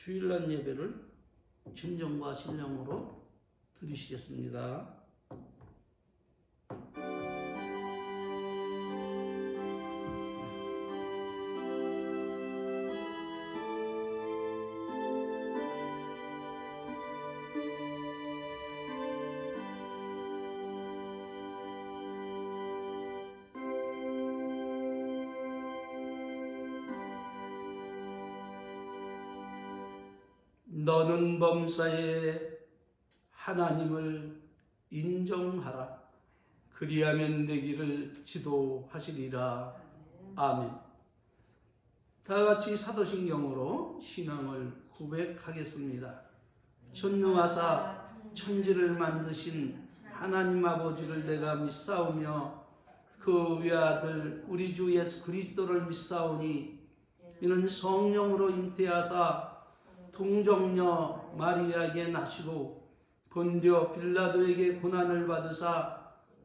주일날 예배를 진정과 신령으로 드리시겠습니다. 너는 범사에 하나님을 인정하라. 그리하면 내 길을 지도하시리라. 아멘. 다 같이 사도신경으로 신앙을 고백하겠습니다. 전능하사 천지를 만드신 하나님 아버지를 내가 믿사오며 그 외아들 우리 주 예수 그리스도를 믿사오니 이는 성령으로 잉태하사 동정녀 마리아에게 나시고 본디오 빌라도에게 고난을 받으사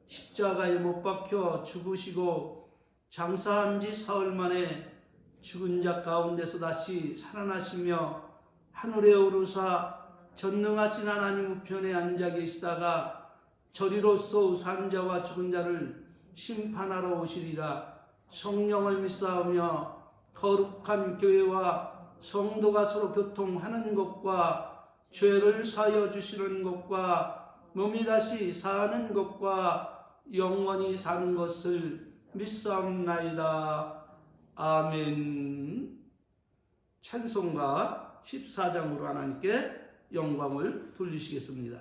십자가에 못 박혀 죽으시고 장사한 지 사흘 만에 죽은 자 가운데서 다시 살아나시며 하늘에 오르사 전능하신 하나님 우편에 앉아 계시다가 저리로서 산 자와 죽은 자를 심판하러 오시리라. 성령을 믿사오며 거룩한 교회와 성도가 서로 교통하는 것과 죄를 사하여 주시는 것과 몸이 다시 사는 것과 영원히 사는 것을 믿사옵나이다. 아멘. 찬송가 14장으로 하나님께 영광을 돌리시겠습니다.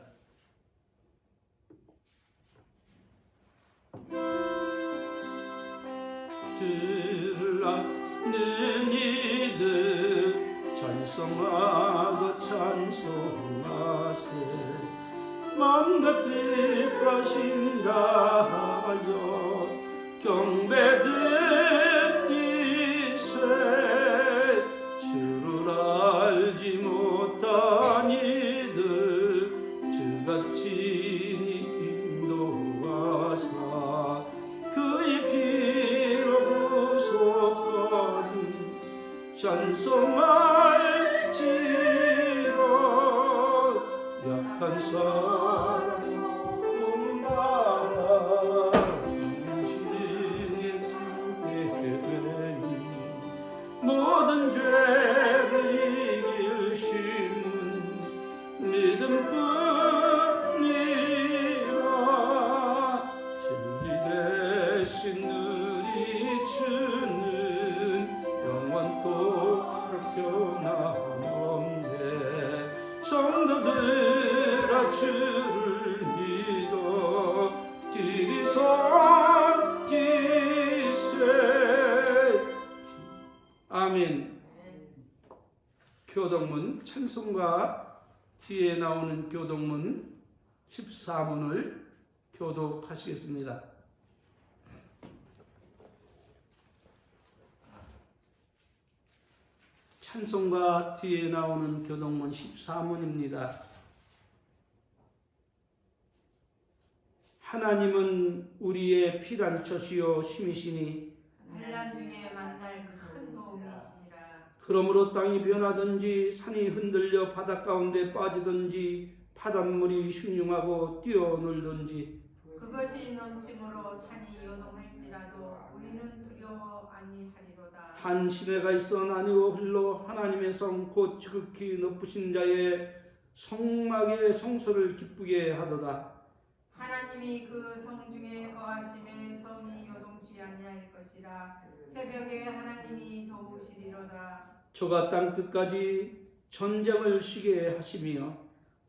들으라는 이들 찬송하고 찬송하세. 마음과 뜻과 신다하여 경배 드리세. 주를 알지 못한 이들 즐겁지 인도하사 그의 피로 구속하니 찬송할지로. 약한 사람 본받아 진실의 상대되니 모든 죄를 이길 힘은 믿음뿐이라. 진리 대신 누리 주는 영원토록 변함없네. 성도들아 주를 믿어 길이 섬기세. 아멘. 교동문 찬송가 뒤에 나오는 교동문 14문을 교독하시겠습니다. 찬송가 뒤에 나오는 교동문 14문입니다. 하나님은 우리의 피난처시요 힘이시니 환난 중에 만날 큰 도움이시니라. 그러므로 땅이 변하든지 산이 흔들려 바닷 가운데 빠지든지 바닷물이 흉흉하고 뛰어놀든지 그것이 넘침으로 산이 요동할지라도 우리는 두려워 아니하리로다. 한 시내가 있어 나뉘어 흘러 하나님의 성 곧 지극히 높으신 자의 성막의 성소를 기쁘게 하도다. 하나님이 그 성 중에 거하심에 성이 요동치 아니할 것이라. 새벽에 하나님이 도우시리로다. 저가 땅 끝까지 전쟁을 쉬게 하시며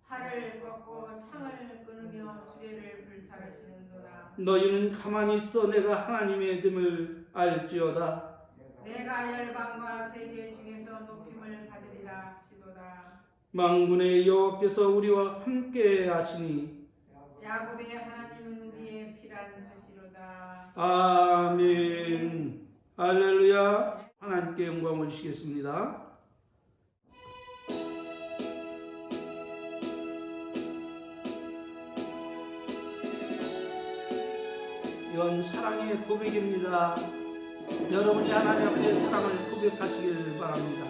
팔을 꺾고 창을 끊으며 수레를 불살하시는도다. 너희는 가만히 있어 내가 하나님의 됨을 알지어다. 내가 열방과 세계 중에서 높임을 받으리라 하시도다. 만군의 여호와께서 우리와 함께 하시니 야곱의 하나님은 우리의 피난처시로다. 아멘. 할렐루야. 하나님께 영광을 주시겠습니다. 이건 사랑의 고백입니다. 여러분이 하나님 앞에 사랑을 고백하시길 바랍니다.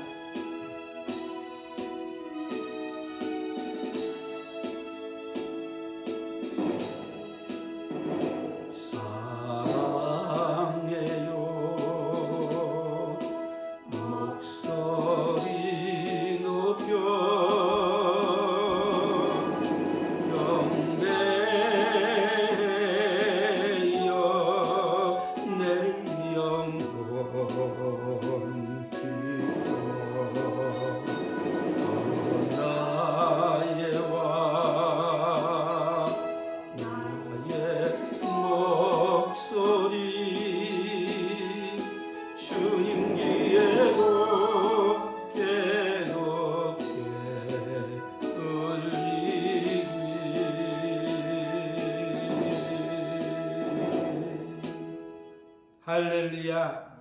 할렐루야.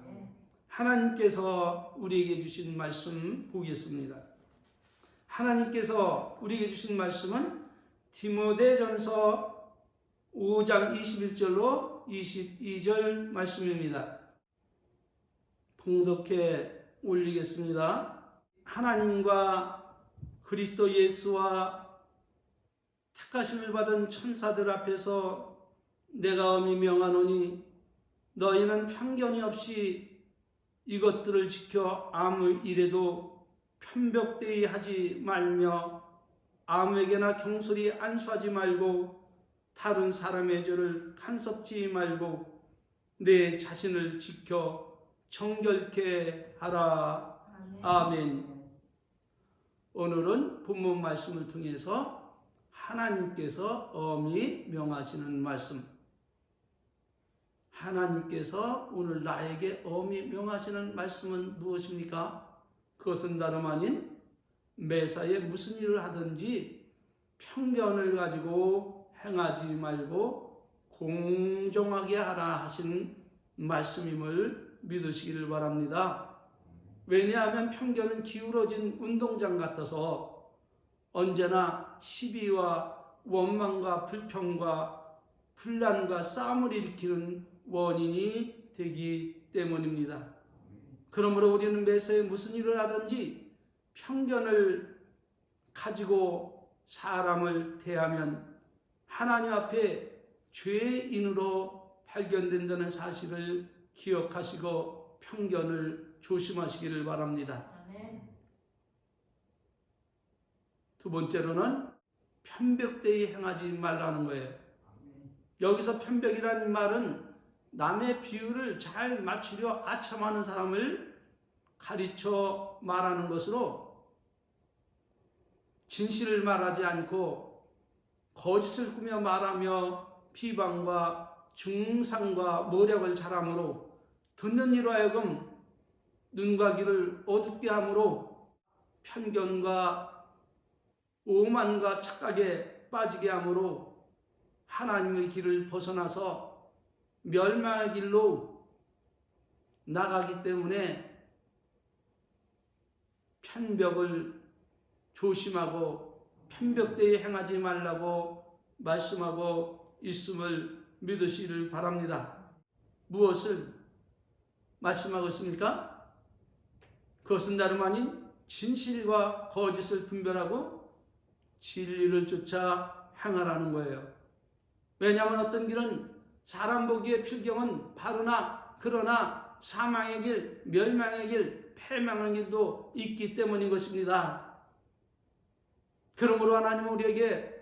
하나님께서 우리에게 주신 말씀 보겠습니다. 하나님께서 우리에게 주신 말씀은 디모데전서 5장 21절로 22절 말씀입니다. 봉독해 올리겠습니다. 하나님과 그리스도 예수와 택하심을 받은 천사들 앞에서 내가 엄히 명하노니 너희는 편견이 없이 이것들을 지켜 아무 일에도 편벽되이 하지 말며 아무에게나 경솔히 안수하지 말고 다른 사람의 죄를 간섭지 말고 내 자신을 지켜 정결케 하라. 아멘. 오늘은 본문 말씀을 통해서 하나님께서 엄히 명하시는 말씀, 하나님께서 오늘 나에게 엄히 명하시는 말씀은 무엇입니까? 그것은 다름 아닌 매사에 무슨 일을 하든지 편견을 가지고 행하지 말고 공정하게 하라 하신 말씀임을 믿으시기를 바랍니다. 왜냐하면 편견은 기울어진 운동장 같아서 언제나 시비와 원망과 불평과 분란과 싸움을 일으키는 원인이 되기 때문입니다. 그러므로 우리는 매사에 무슨 일을 하든지 편견을 가지고 사람을 대하면 하나님 앞에 죄인으로 발견된다는 사실을 기억하시고 편견을 조심하시기를 바랍니다. 두 번째로는 편벽되이 행하지 말라는 거예요. 여기서 편벽이라는 말은 남의 비유를 잘 맞추려 아첨하는 사람을 가르쳐 말하는 것으로 진실을 말하지 않고 거짓을 꾸며 말하며 비방과 중상과 모략을 잘함으로 듣는 이로 하여금 눈과 귀를 어둡게 함으로 편견과 오만과 착각에 빠지게 함으로 하나님의 길을 벗어나서 멸망의 길로 나가기 때문에 편벽을 조심하고 편벽되이 행하지 말라고 말씀하고 있음을 믿으시기를 바랍니다. 무엇을 말씀하고 있습니까? 그것은 다름 아닌 진실과 거짓을 분별하고 진리를 쫓아 행하라는 거예요. 왜냐하면 어떤 길은 사람 보기에 필경은 바르나 그러나 사망의 길, 멸망의 길, 패망의 길도 있기 때문인 것입니다. 그러므로 하나님은 우리에게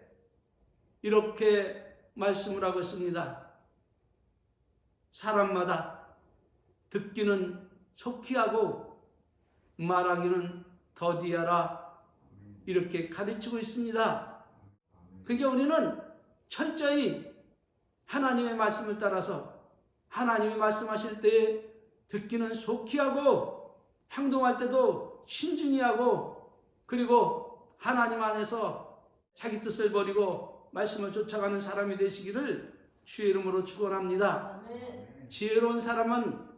이렇게 말씀을 하고 있습니다. 사람마다 듣기는 속히 하고 말하기는 더디하라, 이렇게 가르치고 있습니다. 그러니까 우리는 철저히 하나님의 말씀을 따라서 하나님이 말씀하실 때 듣기는 속히 하고 행동할 때도 신중히 하고 그리고 하나님 안에서 자기 뜻을 버리고 말씀을 쫓아가는 사람이 되시기를 주의 이름으로 축원합니다. 지혜로운 사람은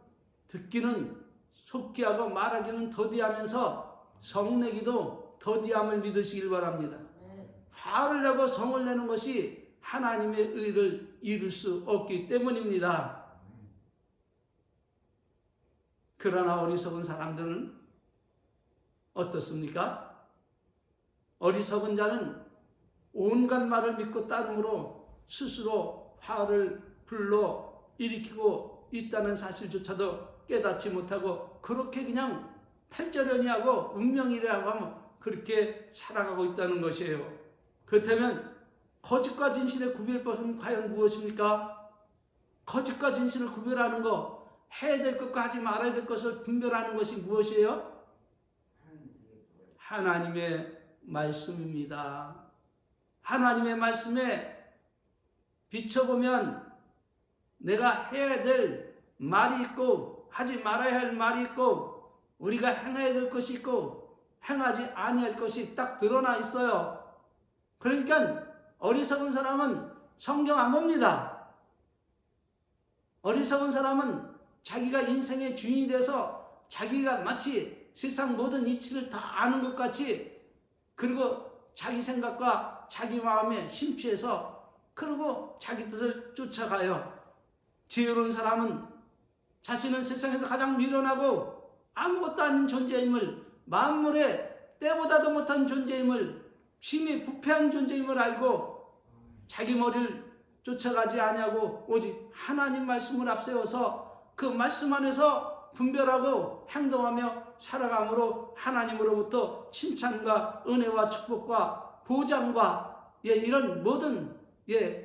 듣기는 속히 하고 말하기는 더디하면서 성내기도 더디함을 믿으시길 바랍니다. 화를 내고 성을 내는 것이 하나님의 의를 이룰 수 없기 때문입니다. 그러나 어리석은 사람들은 어떻습니까? 어리석은 자는 온갖 말을 믿고 따름으로 스스로 화를 불러 일으키고 있다는 사실조차도 깨닫지 못하고 그렇게 그냥 팔자련이 하고 운명이라고 하면 그렇게 살아가고 있다는 것이에요. 그렇다면 거짓과 진실의 구별법은 과연 무엇입니까? 거짓과 진실을 구별하는 거, 해야 될 것과 하지 말아야 될 것을 분별하는 것이 무엇이에요? 하나님의 말씀입니다. 하나님의 말씀에 비춰보면 내가 해야 될 말이 있고 하지 말아야 할 말이 있고 우리가 행해야 될 것이 있고 행하지 아니할 것이 딱 드러나 있어요. 그러니까 어리석은 사람은 성경 안 봅니다. 어리석은 사람은 자기가 인생의 주인이 돼서 자기가 마치 세상 모든 이치를 다 아는 것 같이, 그리고 자기 생각과 자기 마음에 심취해서 그리고 자기 뜻을 쫓아가요. 지혜로운 사람은 자신은 세상에서 가장 미련하고 아무것도 아닌 존재임을, 만물의 때보다도 못한 존재임을, 심히 부패한 존재임을 알고 자기 머리를 쫓아가지 아니하고 오직 하나님 말씀을 앞세워서 그 말씀 안에서 분별하고 행동하며 살아감으로 하나님으로부터 칭찬과 은혜와 축복과 보장과 이런 모든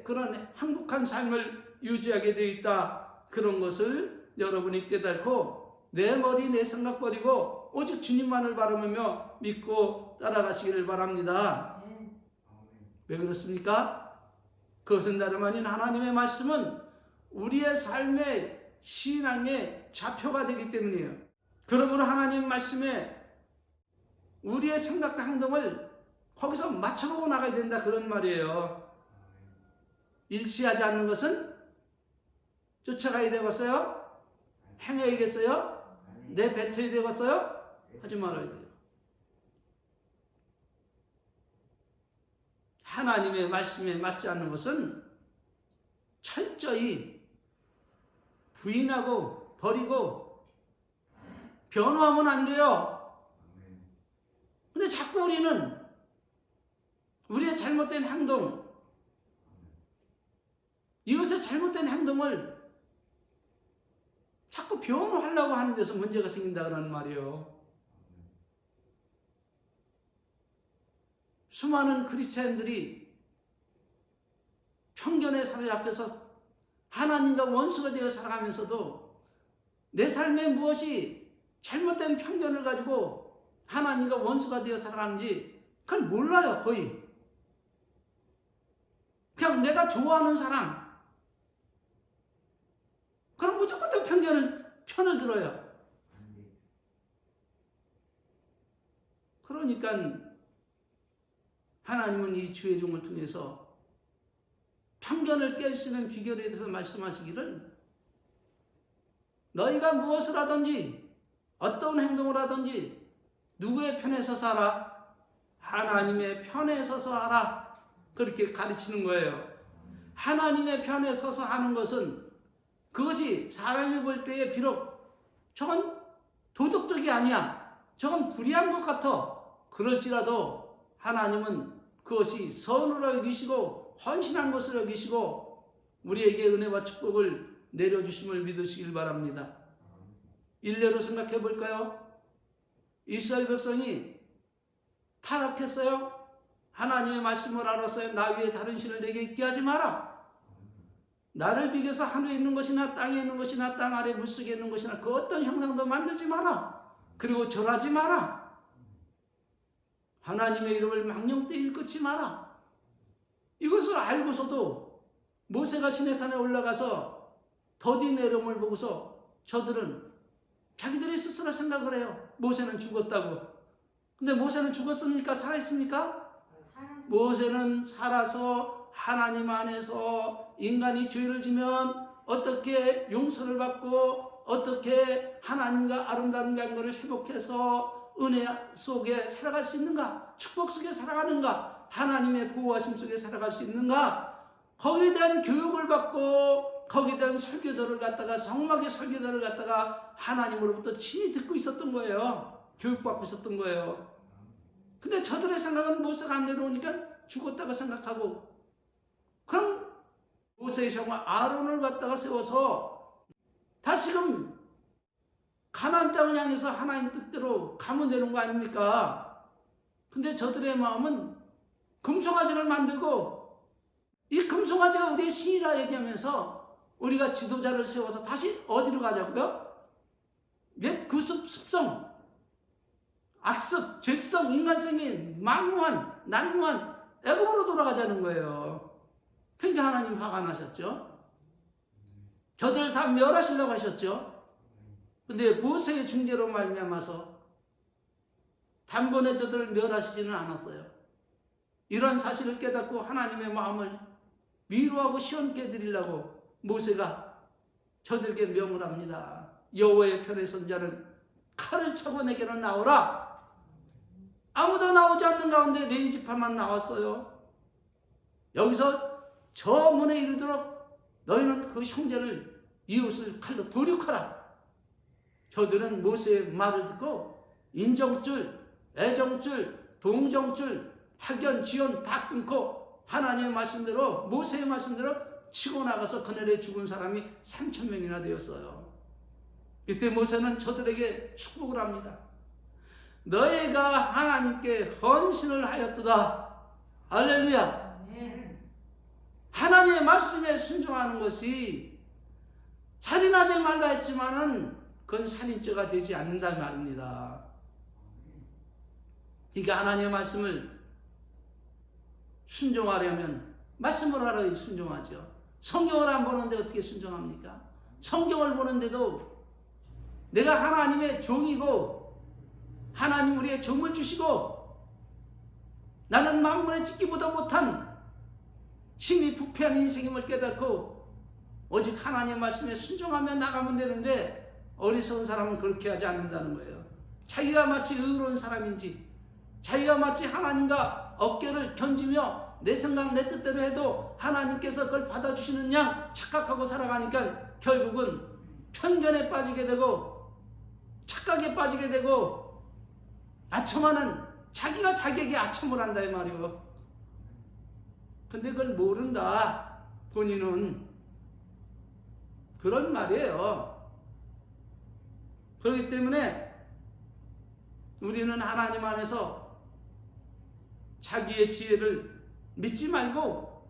그런 행복한 삶을 유지하게 되어 있다. 그런 것을 여러분이 깨닫고 내 머리 내 생각 버리고 오직 주님만을 바라보며 믿고 따라가시기를 바랍니다. 왜 그렇습니까? 그것은 다름 아닌 하나님의 말씀은 우리의 삶의 신앙의 좌표가 되기 때문이에요. 그러므로 하나님 말씀에 우리의 생각과 행동을 거기서 맞춰보고 나가야 된다, 그런 말이에요. 일치하지 않는 것은 쫓아가야 되겠어요? 행해야겠어요? 내뱉어야 되겠어요? 하지 말아야 돼요. 하나님의 말씀에 맞지 않는 것은 철저히 부인하고 버리고 변호하면 안 돼요. 근데 자꾸 우리는 우리의 잘못된 행동, 이것의 잘못된 행동을 자꾸 변호하려고 하는 데서 문제가 생긴다 그러는 말이에요. 수많은 크리스찬들이 편견에 사로잡혀서 하나님과 원수가 되어 살아가면서도 내 삶에 무엇이 잘못된 편견을 가지고 하나님과 원수가 되어 살아가는지 그걸 몰라요. 거의 그냥 내가 좋아하는 사람, 그럼 무조건 다 편을 들어요. 그러니까 하나님은 이 주의 종을 통해서 편견을 깰 수 있는 비결에 대해서 말씀하시기를, 너희가 무엇을 하든지 어떤 행동을 하든지 누구의 편에 서서 하라? 하나님의 편에 서서 하라. 그렇게 가르치는 거예요. 하나님의 편에 서서 하는 것은 그것이 사람이 볼 때에 비록 저건 도덕적이 아니야, 저건 불의한 것 같아, 그럴지라도 하나님은 그것이 선으로 여기시고 헌신한 것을 여기시고 우리에게 은혜와 축복을 내려주심을 믿으시길 바랍니다. 일례로 생각해 볼까요? 이스라엘 백성이 타락했어요. 하나님의 말씀을 알았어요. 나 위에 다른 신을 내게 있게 하지 마라. 나를 비교해서 하늘에 있는 것이나 땅에 있는 것이나 땅 아래 물속에 있는 것이나 그 어떤 형상도 만들지 마라. 그리고 절하지 마라. 하나님의 이름을 망령되이 일컫지 마라. 이것을 알고서도 모세가 시내산에 올라가서 더디 내려옴을 보고서 저들은 자기들이 스스로 생각을 해요. 모세는 죽었다고. 근데 모세는 죽었습니까? 살아있습니까? 모세는 살아서 하나님 안에서 인간이 죄를 지면 어떻게 용서를 받고 어떻게 하나님과 아름다운 관계를 회복해서 은혜 속에 살아갈 수 있는가? 축복 속에 살아가는가? 하나님의 보호하심 속에 살아갈 수 있는가? 거기에 대한 교육을 받고 거기에 대한 설교들을 갖다가 성막의 설교들을 갖다가 하나님으로부터 친히 듣고 있었던 거예요. 교육받고 있었던 거예요. 근데 저들의 생각은 모세가 안 내려오니까 죽었다고 생각하고, 그럼 모세의 형과 아론을 갖다가 세워서 다시금 가나안 땅을 향해서 하나님 뜻대로 가면 되는 거 아닙니까? 근데 저들의 마음은 금송아지를 만들고, 이 금송아지가 우리의 신이라 얘기하면서 우리가 지도자를 세워서 다시 어디로 가자고요? 옛 그 습성, 악습, 죄성, 인간성이 망무한, 난무한 애굽으로 돌아가자는 거예요. 그러니까 하나님 화가 나셨죠. 저들을 다 멸하시려고 하셨죠. 근데 모세의 중재로 말미암아서 단번에 저들을 멸하시지는 않았어요. 이런 사실을 깨닫고 하나님의 마음을 위로하고 시원케 해드리려고 모세가 저들에게 명을 합니다. 여호와의 편에 선 자는 칼을 차고 내게로 나오라. 아무도 나오지 않는 가운데 레위 지파만 나왔어요. 여기서 저 문에 이르도록 너희는 그 형제를 이웃을 칼로 도륙하라. 저들은 모세의 말을 듣고 인정줄, 애정줄, 동정줄, 학연, 지연 다 끊고 하나님의 말씀대로, 모세의 말씀대로 치고 나가서 그날에 죽은 사람이 3,000명이나 되었어요. 이때 모세는 저들에게 축복을 합니다. 너희가 하나님께 헌신을 하였도다. 할렐루야. 하나님의 말씀에 순종하는 것이 살인하지 말라 했지만은 그건 살인죄가 되지 않는다는 말입니다. 그러니까 하나님의 말씀을 순종하려면 말씀을 알아야 순종하죠. 성경을 안 보는데 어떻게 순종합니까? 성경을 보는데도 내가 하나님의 종이고 하나님 우리의 종을 주시고 나는 만물에 찍기보다 못한 심히 부패한 인생임을 깨닫고 오직 하나님의 말씀에 순종하며 나가면 되는데 어리석은 사람은 그렇게 하지 않는다는 거예요. 자기가 마치 의로운 사람인지 자기가 마치 하나님과 어깨를 견지며 내 생각 내 뜻대로 해도 하나님께서 그걸 받아주시는 양 착각하고 살아가니까 결국은 편견에 빠지게 되고 착각에 빠지게 되고 아첨하는 자기가 자기에게 아첨을 한다 이 말이요. 근데 그걸 모른다. 본인은 그런 말이에요. 그렇기 때문에 우리는 하나님 안에서 자기의 지혜를 믿지 말고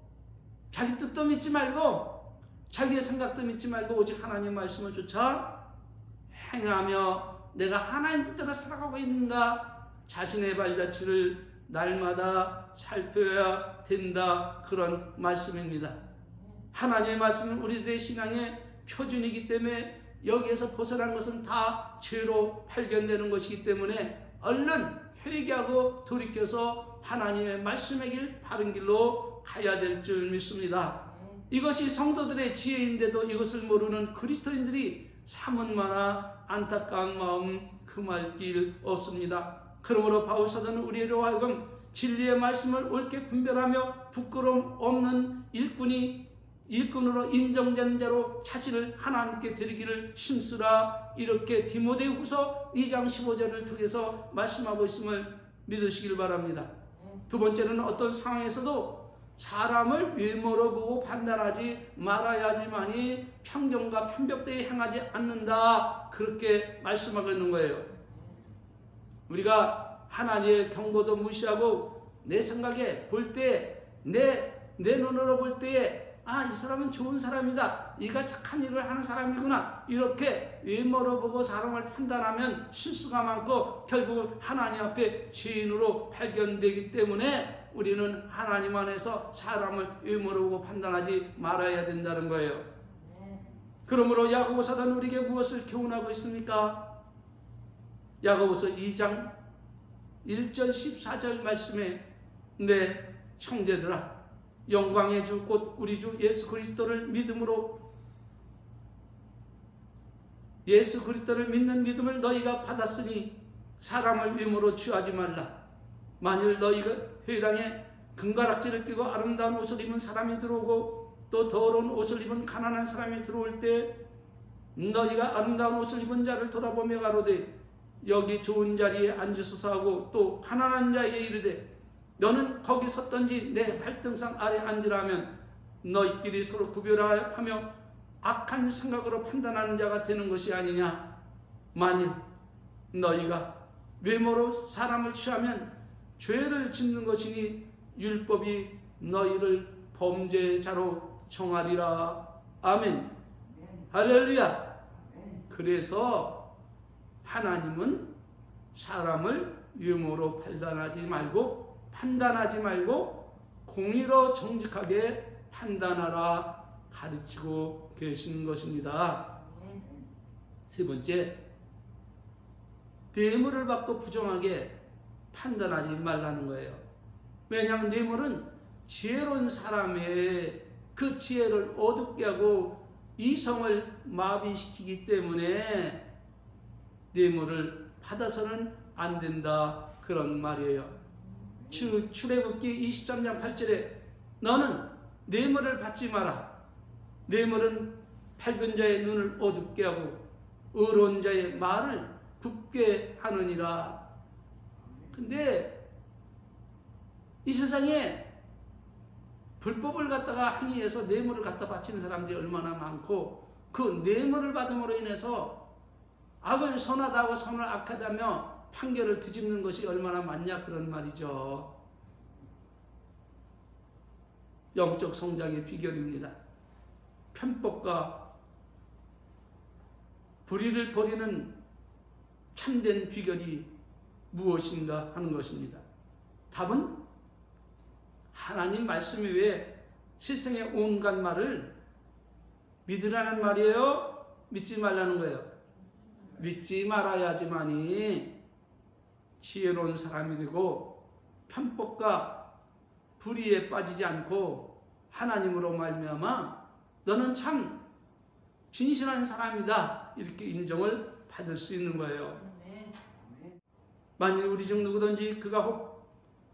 자기 뜻도 믿지 말고 자기의 생각도 믿지 말고 오직 하나님 말씀을 쫓아 행하며 내가 하나님 뜻대로 살아가고 있는가 자신의 발자취를 날마다 살펴야 된다. 그런 말씀입니다. 하나님의 말씀은 우리들의 신앙의 표준이기 때문에 여기에서 벗어난 것은 다 죄로 발견되는 것이기 때문에 얼른 회개하고 돌이켜서 하나님의 말씀의 길 바른 길로 가야 될 줄 믿습니다. 이것이 성도들의 지혜인데도 이것을 모르는 그리스도인들이 사문마나 안타까운 마음 금할 길 없습니다. 그러므로 바울 사도는 우리로 하여금 진리의 말씀을 옳게 분별하며 부끄러움 없는 일꾼으로 인정된 자로 자신을 하나님께 드리기를 힘쓰라 이렇게 디모데후서 2장 15절을 통해서 말씀하고 있음을 믿으시길 바랍니다. 두 번째는 어떤 상황에서도 사람을 외모로 보고 판단하지 말아야지만이 편견과 편벽대에 행하지 않는다. 그렇게 말씀하고 있는 거예요. 우리가 하나님의 경고도 무시하고 내 생각에 볼 때 내 눈으로 볼 때에 이 사람은 좋은 사람이다. 이가 착한 일을 하는 사람이구나. 이렇게 외모로 보고 사람을 판단하면 실수가 많고 결국 하나님 앞에 죄인으로 발견되기 때문에 우리는 하나님 안에서 사람을 외모로 보고 판단하지 말아야 된다는 거예요. 그러므로 야고보 사도는 우리에게 무엇을 교훈하고 있습니까? 야고보서 2장 1절 14절 말씀에 내 형제들아 영광의 주 곧 우리 주 예수 그리스도를 믿는 믿음을 너희가 받았으니 사람을 외모로 취하지 말라. 만일 너희가 회당에 금가락지를 끼고 아름다운 옷을 입은 사람이 들어오고 또 더러운 옷을 입은 가난한 사람이 들어올 때 너희가 아름다운 옷을 입은 자를 돌아보며 가로되 여기 좋은 자리에 앉으소서 하고 또 가난한 자에게 이르되 너는 거기 섰던지 내 발등상 아래 앉으라면 너희끼리 서로 구별하며 악한 생각으로 판단하는 자가 되는 것이 아니냐. 만일 너희가 외모로 사람을 취하면 죄를 짓는 것이니 율법이 너희를 범죄자로 정하리라. 아멘. 할렐루야. 그래서 하나님은 사람을 외모로 판단하지 말고 공의로 정직하게 판단하라 가르치고 계시는 것입니다. 세 번째, 뇌물을 받고 부정하게 판단하지 말라는 거예요. 왜냐하면 뇌물은 지혜로운 사람의 그 지혜를 어둡게 하고 이성을 마비시키기 때문에 뇌물을 받아서는 안 된다, 그런 말이에요. 출애굽기 23장 8절에 너는 뇌물을 받지 마라. 뇌물은 밝은 자의 눈을 어둡게 하고 의로운 자의 말을 굽게 하느니라. 근데 이 세상에 불법을 갖다가 행위해서 뇌물을 갖다 바치는 사람들이 얼마나 많고, 그 뇌물을 받음으로 인해서 악을 선하다고 선을 악하다며 판결을 뒤집는 것이 얼마나 많냐, 그런 말이죠. 영적 성장의 비결입니다. 편법과 불의를 버리는 참된 비결이 무엇인가 하는 것입니다. 답은 하나님 말씀 외에 세상의 온갖 말을 믿으라는 말이에요? 믿지 말라는 거예요? 믿지 말아야지만이 지혜로운 사람이 되고 편법과 불의에 빠지지 않고 하나님으로 말미암아 너는 참 진실한 사람이다, 이렇게 인정을 받을 수 있는 거예요. 만일 우리 중 누구든지 그가 혹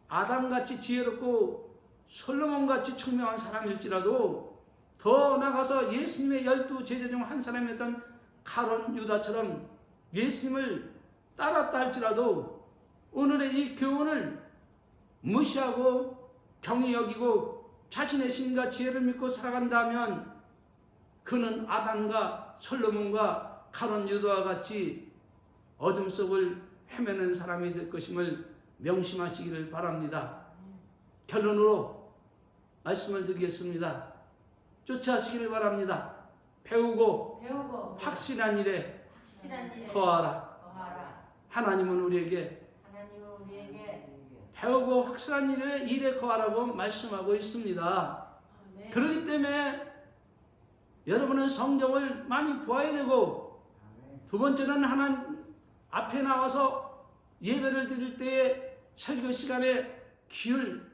아담같이 지혜롭고 솔로몬같이 총명한 사람일지라도 더 나가서 예수님의 12제자 중 한 사람이었던 가론 유다처럼 예수님을 따랐다 할지라도 오늘의 이 교훈을 무시하고 경히 여기고 자신의 신과 지혜를 믿고 살아간다면 그는 아담과 솔로몬과 가론 유다와 같이 어둠 속을 헤매는 사람이 될 것임을 명심하시기를 바랍니다. 결론으로 말씀을 드리겠습니다. 쫓아하시기를 바랍니다. 배우고 확실한 일에 거하라. 하나님은 우리에게 배우고 확실한 일에 거하라고 말씀하고 있습니다. 그렇기 때문에 여러분은 성경을 많이 보아야 되고, 두 번째는 하나님 앞에 나와서 예배를 드릴 때에 설교 시간에 귀를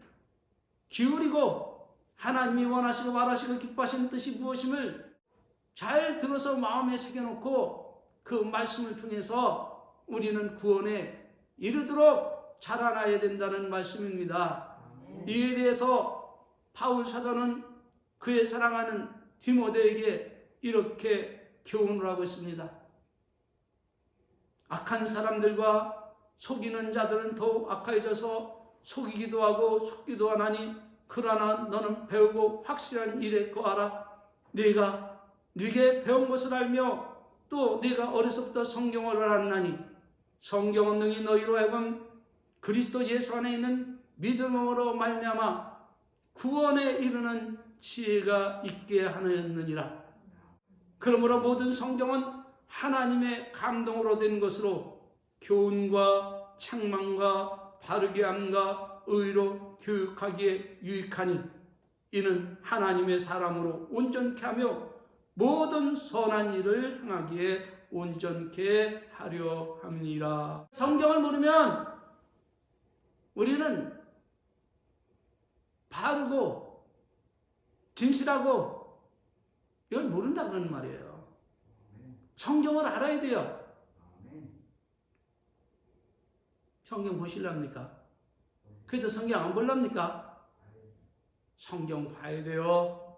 기울이고 하나님이 원하시고 바라시고 기뻐하시는 뜻이 무엇임을 잘 들어서 마음에 새겨놓고 그 말씀을 통해서 우리는 구원에 이르도록 자라나야 된다는 말씀입니다. 이에 대해서 바울 사도는 그의 사랑하는 디모데에게 이렇게 교훈을 하고 있습니다. 악한 사람들과 속이는 자들은 더욱 악해져서 속이기도 하고 속기도 하나니 그러나 너는 배우고 확실한 일에 거하라. 네가 네게 배운 것을 알며 또 네가 어려서부터 성경을 알았나니 성경은 능히 너희로 하여금 그리스도 예수 안에 있는 믿음으로 말미암아 구원에 이르는 지혜가 있게 하느니라. 그러므로 모든 성경은 하나님의 감동으로 된 것으로 교훈과 책망과 바르게 함과 의로 교육하기에 유익하니 이는 하나님의 사람으로 온전케 하며 모든 선한 일을 행하기에 온전케 하려 함이니라. 성경을 모르면 우리는 바르고 진실하고 이걸 모른다 그러는 말이에요. 성경을 알아야 돼요. 성경 보실랍니까? 그래도 성경 안 볼랍니까? 성경 봐야 돼요.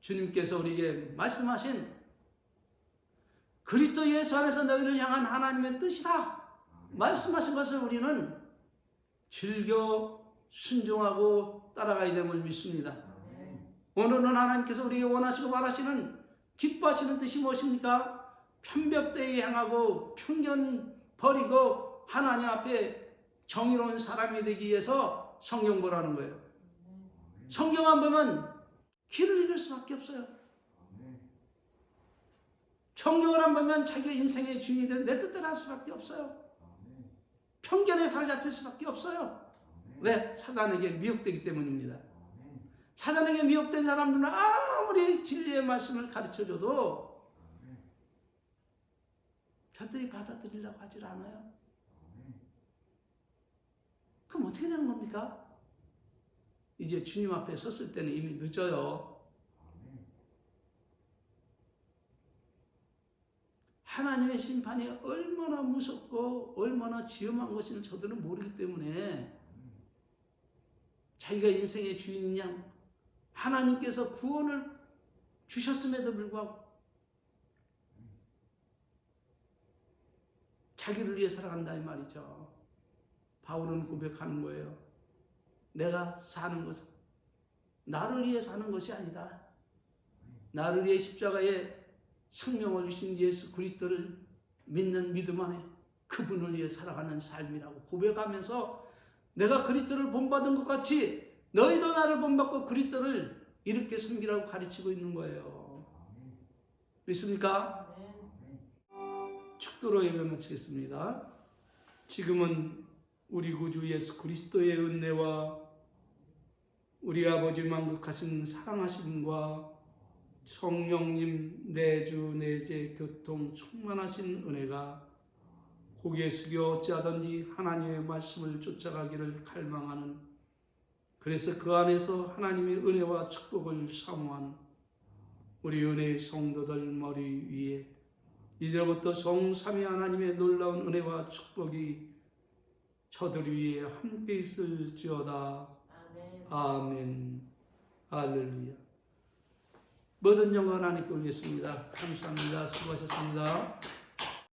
주님께서 우리에게 말씀하신 그리스도 예수 안에서 너희를 향한 하나님의 뜻이다 말씀하신 것을 우리는 즐겨 순종하고 따라가야 됨을 믿습니다. 오늘은 하나님께서 우리에게 원하시고 바라시는 기뻐하시는 뜻이 무엇입니까? 편법되이 행하고 편견 버리고 하나님 앞에 정의로운 사람이 되기 위해서 성경 보라는 거예요. 성경 안 보면 길을 잃을 수밖에 없어요. 성경을 안 보면 자기가 인생의 주인이 된 내 뜻대로 할 수밖에 없어요. 편견에 사로잡힐 수밖에 없어요. 왜? 사단에게 미혹되기 때문입니다. 사단에게 미혹된 사람들은 아무리 진리의 말씀을 가르쳐줘도 저들이 받아들이려고 하질 않아요. 그럼 어떻게 되는 겁니까? 이제 주님 앞에 섰을 때는 이미 늦어요. 하나님의 심판이 얼마나 무섭고 얼마나 지엄한 것인지 저들은 모르기 때문에 자기가 인생의 주인인 양 하나님께서 구원을 주셨음에도 불구하고 자기를 위해 살아간다 이 말이죠. 바울은 고백하는 거예요. 내가 사는 것은 나를 위해 사는 것이 아니다. 나를 위해 십자가에 생명을 주신 예수 그리스도를 믿는 믿음 안에 그분을 위해 살아가는 삶이라고 고백하면서 내가 그리스도를 본받은 것 같이 너희도 나를 본받고 그리스도를 이렇게 섬기라고 가르치고 있는 거예요. 믿습니까? 축도로 예배 마치겠습니다. 지금은 우리 구주 예수 그리스도의 은혜와 우리 아버지 만극하신 사랑하심과 성령님 내주 내재 교통 충만하신 은혜가 고개 숙여 어찌하든지 하나님의 말씀을 쫓아가기를 갈망하는, 그래서 그 안에서 하나님의 은혜와 축복을 사모하는 우리 은혜의 성도들 머리 위에 이제부터 성삼위 하나님의 놀라운 은혜와 축복이 저들 위에 함께 있을지어다. 아멘. 할렐루야. 모든 영광 하나님께 올리겠습니다. 감사합니다. 수고하셨습니다.